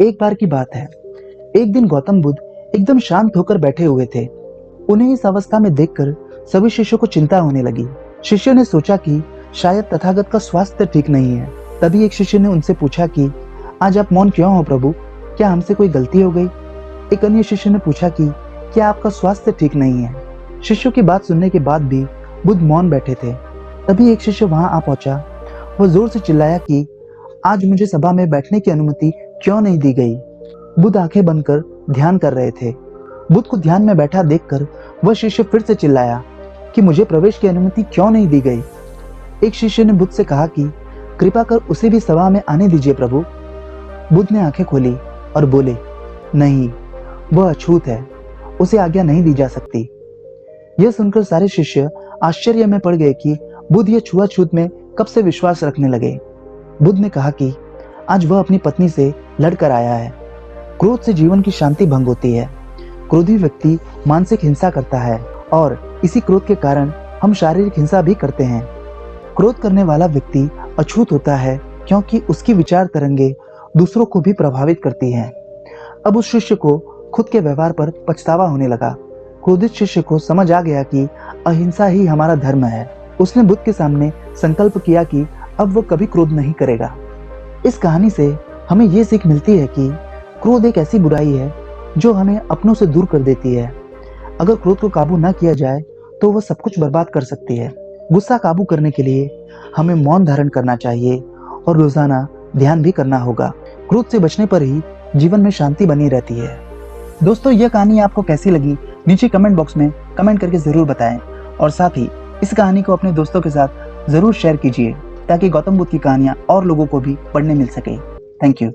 एक बार की बात है। एक दिन गौतम बुद्ध एकदम शांत होकर बैठे हुए थे। उन्हें इस अवस्था में देखकर सभी शिष्यों को चिंता होने लगी। शिष्यों ने सोचा कि शायद तथागत का स्वास्थ्य ठीक नहीं है। तभी एक शिष्य ने उनसे पूछा कि आज आप मौन क्यों हो प्रभु? क्या हमसे कोई गलती हो गई? एक अन्य शिष्य ने पूछा कि क्या आपका स्वास्थ्य ठीक नहीं है? शिष्यों की बात सुनने के बाद भी बुद्ध मौन बैठे थे। तभी एक शिष्य वहां आ पहुंचा। वह जोर से चिल्लाया कि आज मुझे सभा में बैठने की अनुमति क्यों नहीं दी गई? बुद्ध आंखें बंद कर ध्यान कर रहे थे। बुद्ध को ध्यान में बैठा देखकर वह शिष्य फिर से चिल्लाया कि मुझे प्रवेश की अनुमति क्यों नहीं दी गई? एक शिष्य ने बुद्ध से कहा कि कृपा कर उसे भी सभा में आने दीजिए प्रभु। बुद्ध ने आंखें खोली और बोले, नहीं, वह अछूत है, उसे आज्ञा नहीं दी जा सकती। यह सुनकर सारे शिष्य आश्चर्य में पड़ गए कि बुद्ध यह छुआछूत में कब से विश्वास रखने लगे। बुद्ध ने कहा कि आज वह अपनी पत्नी से लड़कर आया है। क्रोध से जीवन की शांति भंग होती है। क्रोधी व्यक्ति मानसिक हिंसा करता है और इसी क्रोध के कारण हम शारीरिक हिंसा भी करते हैं। क्रोध करने वाला व्यक्ति अछूत होता है क्योंकि उसकी विचार तरंगे दूसरों को भी प्रभावित करती हैं। अब उस शिष्य को खुद के व्यवहार पर पछतावा होने लगा। क्रोधित शिष्य को समझ आ गया कि अहिंसा ही हमारा धर्म है। उसने बुद्ध के सामने संकल्प किया कि अब वह कभी क्रोध नहीं करेगा। इस कहानी से हमें ये सीख मिलती है कि क्रोध एक ऐसी बुराई है जो हमें अपनों से दूर कर देती है। अगर क्रोध को काबू न किया जाए तो वह सब कुछ बर्बाद कर सकती है। गुस्सा काबू करने के लिए हमें मौन धारण करना चाहिए और रोजाना ध्यान भी करना होगा। क्रोध से बचने पर ही जीवन में शांति बनी रहती है। दोस्तों, यह कहानी आपको कैसी लगी नीचे कमेंट बॉक्स में कमेंट करके जरूर बताएं और साथ ही इस कहानी को अपने दोस्तों के साथ जरूर शेयर कीजिए ताकि गौतम बुद्ध की कहानियां और लोगों को भी पढ़ने मिल सके। Thank you.